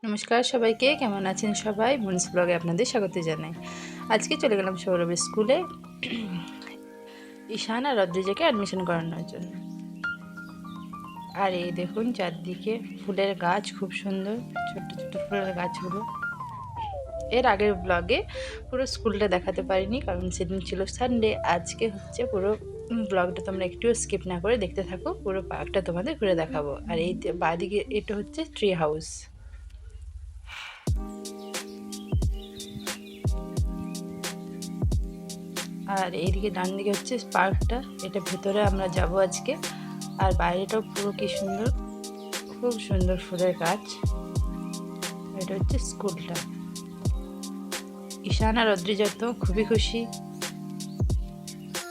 নমস্কার সবাইকে, কেমন আছেন সবাই? মুন্স ব্লগে আপনাদের স্বাগত জানাই। আজকে চলে গেলাম সৌরভের স্কুলে ঈশান আর রদ্রিজাকে অ্যাডমিশন করানোর জন্য। আর এই দেখুন চারদিকে ফুলের গাছ, খুব সুন্দর ছোট্ট ছোট্ট ফুলের গাছগুলো। এর আগের ব্লগে পুরো স্কুলটা দেখাতে পারিনি, কারণ সেদিন ছিল সানডে। আজকে হচ্ছে পুরো ব্লগটা তোমরা একটুও স্কিপ না করে দেখতে থাকো, পুরো পার্কটা তোমাদের ঘুরে দেখাবো। আর এই বাঁদিকে এটা হচ্ছে ট্রি হাউস। আর এইদিকে ডান দিকে হচ্ছে পার্কটা, এটা ভেতরে আমরা যাব আজকে। আর বাইরেটাও পুরো কি সুন্দর, খুব সুন্দর ফুলের গাছ। এটা হচ্ছে স্কুলটা। ঈশান আর অদ্রিজা তো খুবই খুশি,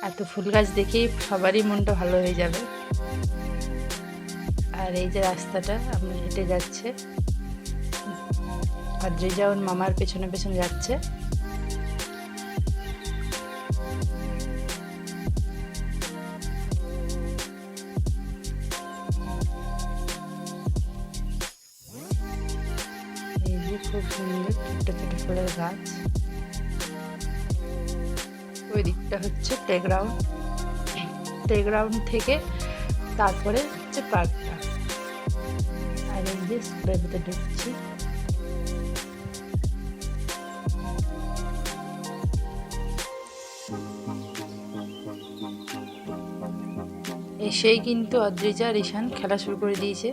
এত ফুল গাছ দেখেই সবারই মনটা ভালো হয়ে যাবে। আর এই যে রাস্তাটা আমরা হেঁটে যাচ্ছে, অদ্রিজা ওর মামার পেছনে পেছনে যাচ্ছে। এই যে খুব সুন্দর ছোট্ট ছোট ফুলের গাছ। ওই দিকটা হচ্ছে প্লেগ্রাউন্ড থেকে তারপরে হচ্ছে পার্কটা। আর এই যে স্কুলের ভিতরে ঢুকছি। এসেই কিন্তু অদ্রিজা আর ঈশান খেলা শুরু করে দিয়েছে।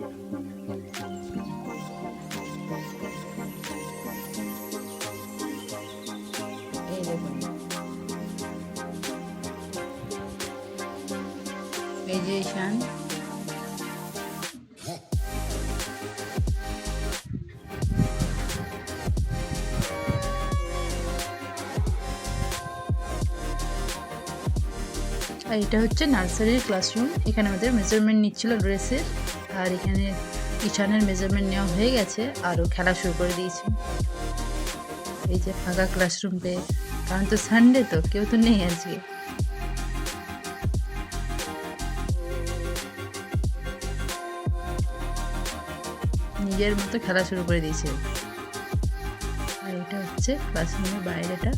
এই দেখুন, এই যে ঈশান। আর এটা হচ্ছে নার্সারির ক্লাসরুম। এখানে আমাদের মেজারমেন্ট নিচ্ছিল ড্রেসের। আর এখানে ঈশানের মেজারমেন্ট নেওয়া হয়ে গেছে, আরও খেলা শুরু করে দিয়েছে। এই যে ফাঁকা ক্লাসরুম পেয়ে, কারণ তো সানডে, তো কেউ তো নেই আজকে। নিজের মতো খেলা শুরু করে দিয়েছে। আর এটা হচ্ছে ক্লাসরুমের বাইরেটা।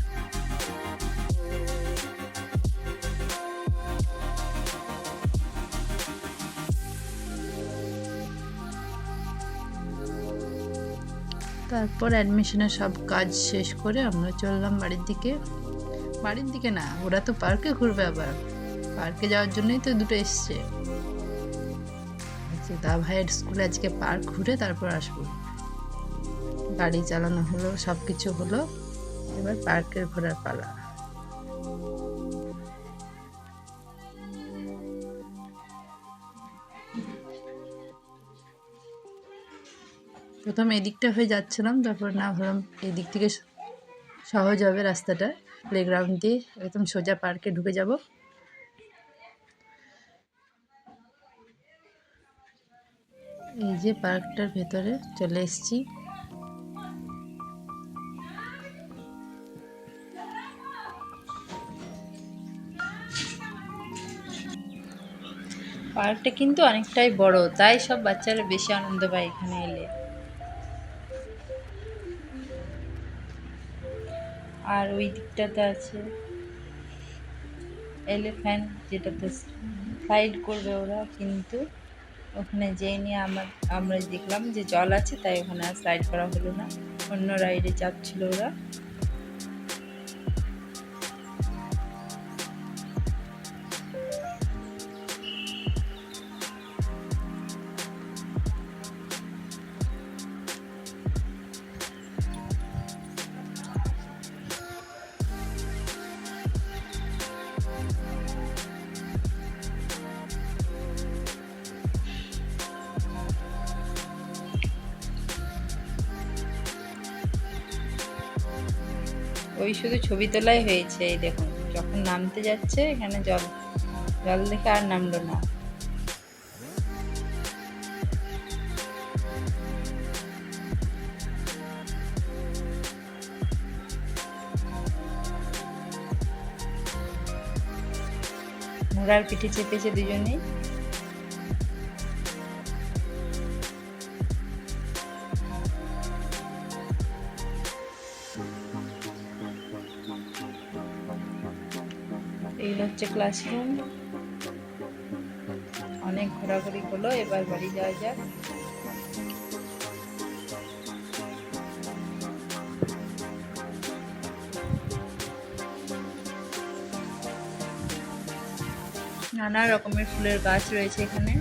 তারপর অ্যাডমিশনের সব কাজ শেষ করে আমরা চললাম বাড়ির দিকে না, ওরা তো পার্কে ঘুরবে। আবার পার্কে যাওয়ার জন্যই তো দুটো এসছে। দা ভাইয়ের স্কুলে আজকে পার্ক ঘুরে তারপর আসবো। গাড়ি চালানো হলো, সব কিছু হলো, এবার পার্কের ঘোরার পালা। প্রথম এদিকটা হয়ে যাচ্ছিলাম, তারপর না ভাবলাম এদিক থেকে সহজ হবে রাস্তাটা, প্লেগ্রাউন্ড দিয়ে একদম সোজা পার্কে ঢুকে যাব। এই যে পার্কটার ভেতরে চলে এসেছি। পার্কটা কিন্তু অনেকটাই বড়, তাই সব বাচ্চারা বেশি আনন্দ পায় এখানে এলে। আর ওই দিকটাতে আছে এলিফ্যান্ট, যেটাতে স্লাইড করবে ওরা, কিন্তু ওখানে যেয়ে নিয়ে আমরা দেখলাম যে জল আছে, তাই ওখানে আর স্লাইড করা হলো না, অন্য রাইডে যাচ্ছিল ওরা। ওই শুধু ছবি তোলাই হয়েছে। এই দেখুন, যখন নামতে যাচ্ছে এখানে জল জল দেখে আর নামলো না। ঘোড়ার পিঠে চেপেছে দুজনেই। এইগুলো হচ্ছে ক্লাসরুম। অনেক ঘোরাঘুরি হলো, এবার বাড়ি যাওয়া যাক। নানা রকমের ফুলের গাছ রয়েছে এখানে।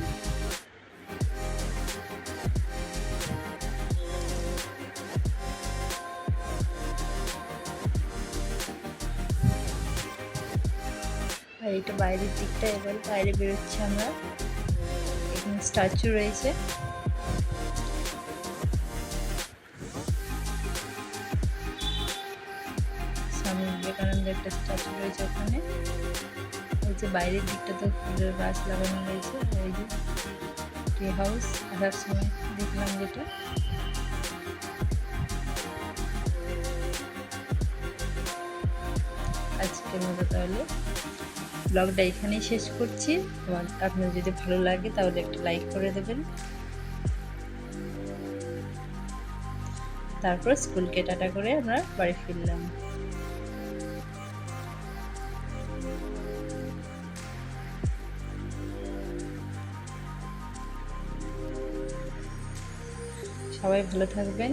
আর এটা বাইরের দিকটা, এবার বাইরে বেরোচ্ছি আমরা। এখানে স্ট্যাচু রয়েছে। স্বামী বিবেকানন্দের একটা স্ট্যাচু রয়েছে ওখানে। এই যে বাইরের দিকটা তো ফুলের গাছ লাগানো রয়েছে। এই যে ট্রি হাউস আসার সময় দেখলাম যেটা। আজকের মতো তাহলে ব্লগটা এখানেই শেষ করছি। আপনার যদি ভালো লাগে তাহলে একটা লাইক করে দেবেন। তারপর স্কুলকে টাটা করে আমরা বাড়ি ফিরলাম। সবাই ভালো থাকবেন,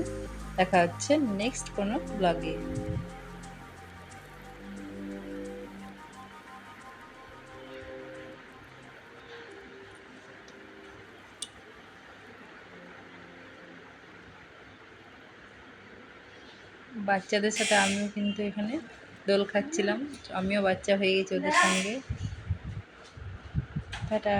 দেখা হচ্ছে নেক্সট কোনো ব্লগে। বাচ্চাদের সাথে আমিও কিন্তু এখানে দোল খাচ্ছিলাম, আমিও বাচ্চা হয়ে গেছি ওদের সঙ্গে। টাটা।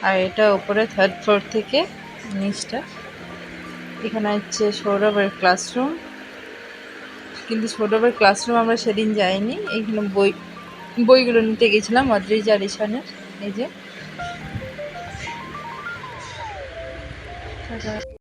আর এটা উপরে 3rd ফ্লোর থেকে নিচটা। এখানে হচ্ছে সৌরভের ক্লাসরুম, কিন্তু সৌরভের ক্লাসরুম আমরা সেদিন যাইনি। এইখানে বইগুলো নিতে গেছিলাম অদ্রিজা রিশানের। এই যে